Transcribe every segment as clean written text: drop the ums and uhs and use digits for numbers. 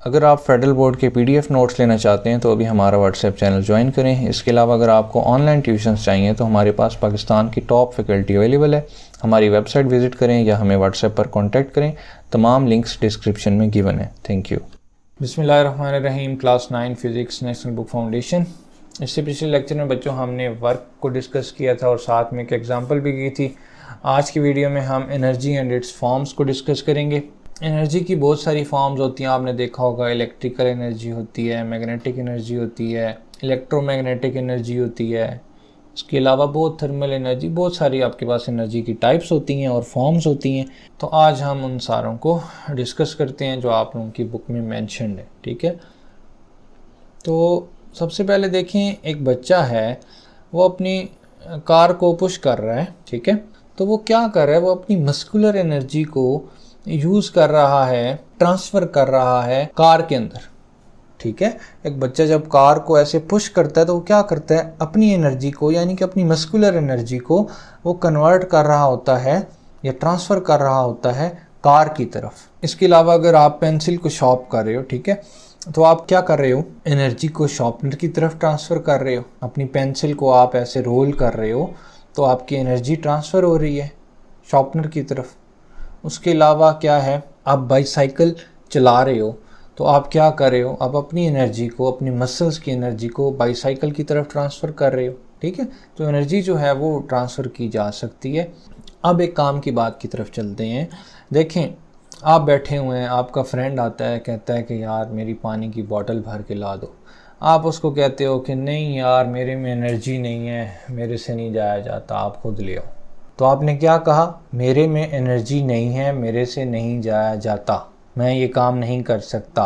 अगर आप federal board के पीडीएफ नोट्स लेना चाहते हैं तो अभी हमारा व्हाट्सएप चैनल ज्वाइन करें। इसके अलावा अगर आपको ऑनलाइन ट्यूशन्स चाहिए तो हमारे पास पाकिस्तान की टॉप फैकल्टी अवेलेबल है। हमारी वेबसाइट विज़िट करें या हमें व्हाट्सएप पर कॉन्टैक्ट करें। तमाम लिंक्स डिस्क्रिप्शन में गिवन है। Thank you. बिस्मिल्लाहिर्रहमानिर्रहीम। Class 9 physics national book foundation. इससे पिछले लेक्चर में बच्चों हमने वर्क को डिस्कस किया था और साथ में एक एग्जाम्पल भी की थी। आज की वीडियो में हम एनर्जी एंड इट्स फॉर्म्स को डिस्कस करेंगे। एनर्जी की बहुत सारी फॉर्म्स होती हैं, आपने देखा होगा। इलेक्ट्रिकल एनर्जी होती है, मैग्नेटिक एनर्जी होती है, इलेक्ट्रोमैग्नेटिक एनर्जी होती है। इसके अलावा बहुत थर्मल एनर्जी, बहुत सारी आपके पास एनर्जी की टाइप्स होती हैं और फॉर्म्स होती हैं। तो आज हम उन सारों को डिस्कस करते हैं जो आप लोगों की बुक में मेंशन्ड है। ठीक है, तो सबसे पहले देखें, एक बच्चा है, वो अपनी कार को पुश कर रहा है। ठीक है, तो वो क्या कर रहा है, वो अपनी मस्कुलर एनर्जी को यूज़ कर रहा है, ट्रांसफ़र कर रहा है कार के अंदर। ठीक है, एक बच्चा जब कार को ऐसे पुश करता है तो वो क्या करता है, अपनी एनर्जी को यानी कि अपनी मस्कुलर एनर्जी को वो कन्वर्ट कर रहा होता है या ट्रांसफ़र कर रहा होता है कार की तरफ। इसके अलावा अगर आप पेंसिल को शार्प कर रहे हो, ठीक है, तो आप क्या कर रहे हो, एनर्जी को शार्पनर की तरफ ट्रांसफ़र कर रहे हो। अपनी पेंसिल को आप ऐसे रोल कर रहे हो तो आपकी एनर्जी ट्रांसफ़र हो रही है शार्पनर की तरफ। उसके अलावा क्या है, आप बाईसाइकिल चला रहे हो तो आप क्या कर रहे हो, आप अपनी एनर्जी को, अपनी मसल्स की एनर्जी को बाईसाइकिल की तरफ ट्रांसफ़र कर रहे हो। ठीक है, तो एनर्जी जो है वो ट्रांसफ़र की जा सकती है। अब एक काम की बात की तरफ चलते हैं। देखें, आप बैठे हुए हैं, आपका फ्रेंड आता है, कहता है कि यार मेरी पानी की बोतल भर के ला दो। आप उसको कहते हो कि नहीं यार, मेरे में एनर्जी नहीं है, मेरे से नहीं जाया जाता, आप खुद ले आओ। तो आपने क्या कहा, मेरे में एनर्जी नहीं है, मेरे से नहीं जाया जाता, मैं ये काम नहीं कर सकता।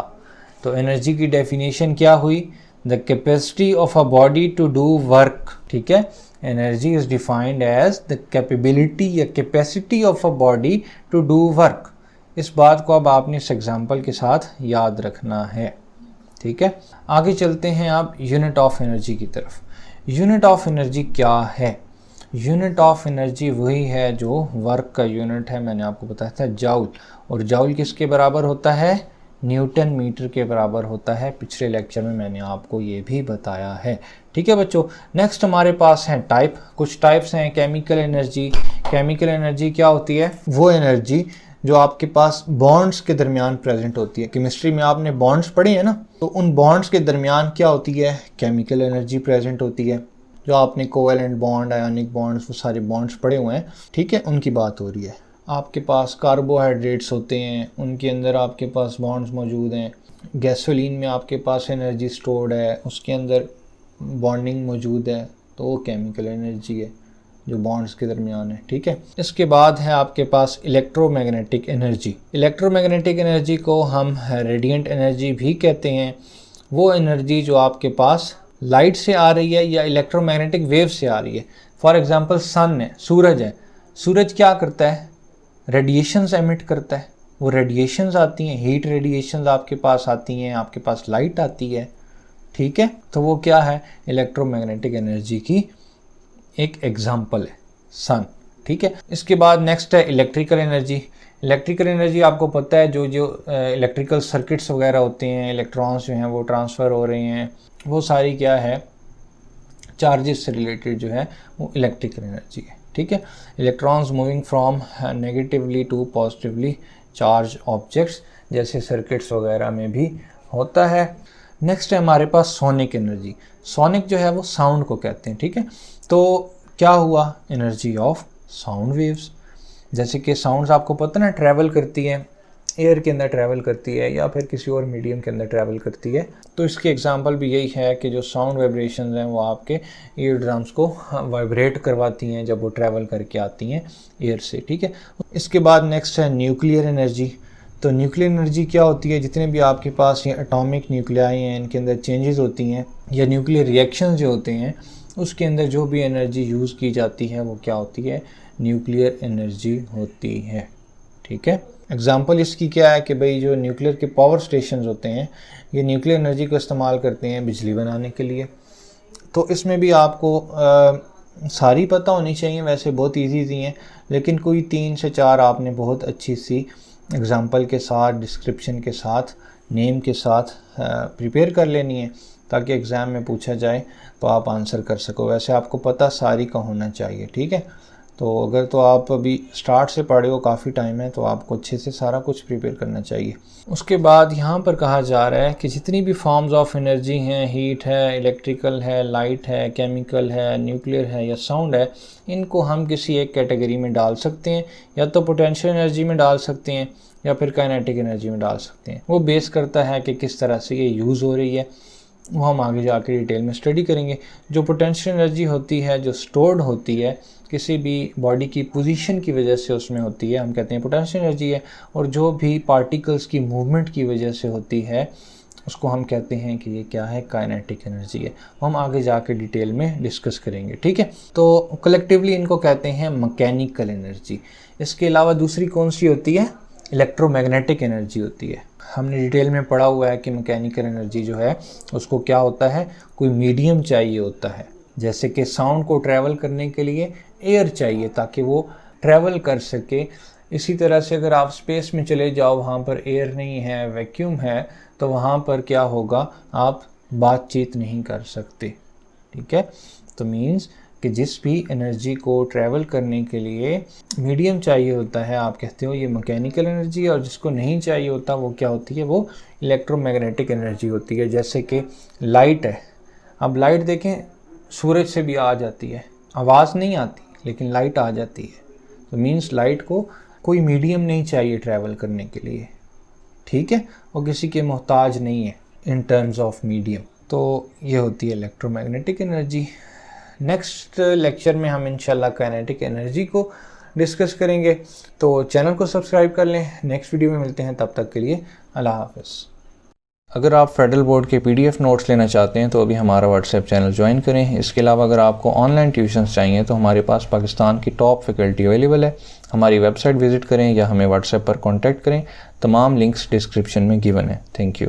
तो एनर्जी की डेफिनेशन क्या हुई, the capacity of a body to do work. ठीक है, energy is defined as the capability या capacity of a body to do work. इस बात को अब आपने इस एग्जाम्पल के साथ याद रखना है। ठीक है, आगे चलते हैं आप यूनिट ऑफ एनर्जी की तरफ। यूनिट ऑफ एनर्जी क्या है, यूनिट ऑफ एनर्जी वही है जो वर्क का यूनिट है। मैंने आपको बताया था जाउल, और जाउल किसके बराबर होता है, न्यूटन मीटर के बराबर होता है। पिछले लेक्चर में मैंने आपको ये भी बताया है। ठीक है बच्चों, नेक्स्ट हमारे पास हैं टाइप। कुछ टाइप्स हैं। Chemical energy. केमिकल एनर्जी क्या होती है, वो एनर्जी जो आपके पास बॉन्ड्स के दरमियान प्रेजेंट होती है। केमिस्ट्री में आपने बॉन्ड्स पढ़े हैं ना, तो उन बॉन्ड्स के दरमियान क्या होती है, केमिकल एनर्जी प्रेजेंट होती है। जो आपने कोवेलेंट बॉन्ड, आयोनिक बॉन्ड्स, वो सारे बॉन्ड्स पढ़े हुए हैं, ठीक है, उनकी बात हो रही है। आपके पास कार्बोहाइड्रेट्स होते हैं, उनके अंदर आपके पास बॉन्ड्स मौजूद हैं। गैसोलीन में आपके पास एनर्जी स्टोर्ड है, उसके अंदर बॉन्डिंग मौजूद है, तो वो केमिकल एनर्जी है जो बॉन्ड्स के दरमियान है। ठीक है, इसके बाद है आपके पास इलेक्ट्रोमैग्नेटिक एनर्जी। इलेक्ट्रोमैग्नेटिक एनर्जी को हम रेडिएंट एनर्जी भी कहते हैं। वो एनर्जी जो आपके पास लाइट से आ रही है या इलेक्ट्रोमैग्नेटिक वेव से आ रही है। फॉर एग्जांपल सन है, सूरज है। सूरज क्या करता है, रेडिएशंस एमिट करता है। वो रेडिएशंस आती हैं, हीट रेडिएशंस आपके पास आती हैं, आपके पास लाइट आती है। ठीक है, तो वो क्या है, इलेक्ट्रोमैग्नेटिक एनर्जी की एक एग्जांपल है सन। ठीक है, इसके बाद नेक्स्ट है इलेक्ट्रिकल एनर्जी। इलेक्ट्रिकल एनर्जी आपको पता है, जो इलेक्ट्रिकल सर्किट्स वगैरह होते हैं, इलेक्ट्रॉन्स जो हैं वो ट्रांसफ़र हो रहे हैं, वो सारी क्या है, चार्जेस से रिलेटेड जो है वो इलेक्ट्रिकल एनर्जी है। ठीक है, electrons moving from negatively to positively charge objects, जैसे सर्किट्स वगैरह में भी होता है। नेक्स्ट है हमारे पास सोनिक एनर्जी। सोनिक जो है वो साउंड को कहते हैं। ठीक है, तो क्या हुआ, एनर्जी ऑफ साउंड वेव्स। जैसे कि साउंड्स आपको पता ना ट्रैवल करती हैं, एयर के अंदर ट्रैवल करती है या फिर किसी और मीडियम के अंदर ट्रैवल करती है। तो इसकी एग्जांपल भी यही है कि जो साउंड वाइब्रेशंस हैं वो आपके ईयर ड्रम्स को वाइब्रेट करवाती हैं जब वो ट्रैवल करके आती हैं एयर से। ठीक है, इसके बाद नेक्स्ट है न्यूक्लियर एनर्जी। तो न्यूक्लियर एनर्जी क्या होती है, जितने भी आपके पास ये एटॉमिक न्यूक्लियाई हैं, इनके अंदर चेंजेस होती हैं, या न्यूक्लियर रिएक्शंस जो होते हैं उसके अंदर जो भी एनर्जी यूज़ की जाती है वो क्या होती है, न्यूक्लियर एनर्जी होती है। ठीक है, एग्जांपल इसकी क्या है कि भाई जो न्यूक्लियर के पावर स्टेशंस होते हैं, ये न्यूक्लियर एनर्जी को इस्तेमाल करते हैं बिजली बनाने के लिए। तो इसमें भी आपको सारी पता होनी चाहिए, वैसे बहुत ईजी हैं, लेकिन कोई 3 से 4 आपने बहुत अच्छी सी एग्जांपल के साथ, डिस्क्रिप्शन के साथ नेम के साथ प्रिपेयर कर लेनी है ताकि एग्ज़ाम में पूछा जाए तो आप आंसर कर सको। वैसे आपको पता सारी का होना चाहिए, ठीक है। तो अगर तो आप अभी स्टार्ट से पढ़े हो, काफ़ी टाइम है, तो आपको अच्छे से सारा कुछ प्रिपेयर करना चाहिए। उसके बाद यहाँ पर कहा जा रहा है कि जितनी भी फॉर्म्स ऑफ एनर्जी हैं, हीट है, इलेक्ट्रिकल है, लाइट है, केमिकल है, न्यूक्लियर है या साउंड है, इनको हम किसी एक कैटेगरी में डाल सकते हैं, या तो पोटेंशियल एनर्जी में डाल सकते हैं या फिर काइनेटिक एनर्जी में डाल सकते हैं। वो बेस करता है कि किस तरह से ये यूज़ हो रही है, वो हम आगे जाके डिटेल में स्टडी करेंगे। जो पोटेंशियल एनर्जी होती है, जो स्टोर्ड होती है किसी भी बॉडी की पोजीशन की वजह से उसमें होती है, हम कहते हैं पोटेंशियल एनर्जी है। और जो भी पार्टिकल्स की मूवमेंट की वजह से होती है उसको हम कहते हैं कि ये क्या है, काइनेटिक एनर्जी है। हम आगे जाके डिटेल में डिस्कस करेंगे, ठीक है। तो कलेक्टिवली इनको कहते हैं मैकेनिकल एनर्जी। इसके अलावा दूसरी कौन सी होती है, इलेक्ट्रोमैग्नेटिक एनर्जी होती है। हमने डिटेल में पढ़ा हुआ है कि मैकेनिकल एनर्जी जो है उसको क्या होता है, कोई मीडियम चाहिए होता है। जैसे कि साउंड को ट्रैवल करने के लिए एयर चाहिए ताकि वो ट्रैवल कर सके। इसी तरह से अगर आप स्पेस में चले जाओ, वहाँ पर एयर नहीं है, वैक्यूम है, तो वहाँ पर क्या होगा, आप बातचीत नहीं कर सकते, ठीक है। तो मीन्स कि जिस भी एनर्जी को ट्रैवल करने के लिए मीडियम चाहिए होता है, आप कहते हो ये मैकेनिकल एनर्जी है। और जिसको नहीं चाहिए होता वो क्या होती है, वो इलेक्ट्रोमैग्नेटिक एनर्जी होती है। जैसे कि लाइट है, अब लाइट देखें सूरज से भी आ जाती है, आवाज़ नहीं आती लेकिन लाइट आ जाती है। तो मीन्स लाइट को कोई मीडियम नहीं चाहिए ट्रैवल करने के लिए, ठीक है, और किसी के मोहताज नहीं है इन टर्म्स ऑफ मीडियम। तो ये होती है इलेक्ट्रोमैग्नेटिक एनर्जी। नेक्स्ट लेक्चर में हम इंशाल्लाह काइनेटिक एनर्जी को डिस्कस करेंगे। तो चैनल को सब्सक्राइब कर लें। नेक्स्ट वीडियो में मिलते हैं, तब तक के लिए अल्लाह हाफ़िज़। अगर आप फेडरल बोर्ड के PDF नोट्स लेना चाहते हैं तो अभी हमारा व्हाट्सएप चैनल ज्वाइन करें। इसके अलावा अगर आपको ऑनलाइन ट्यूशन्स चाहिए तो हमारे पास पाकिस्तान की टॉप फैकल्टी अवेलेबल है। हमारी वेबसाइट विज़िट करें या हमें व्हाट्सएप पर कॉन्टैक्ट करें। तमाम लिंक्स डिस्क्रिप्शन में गिवन है। Thank you.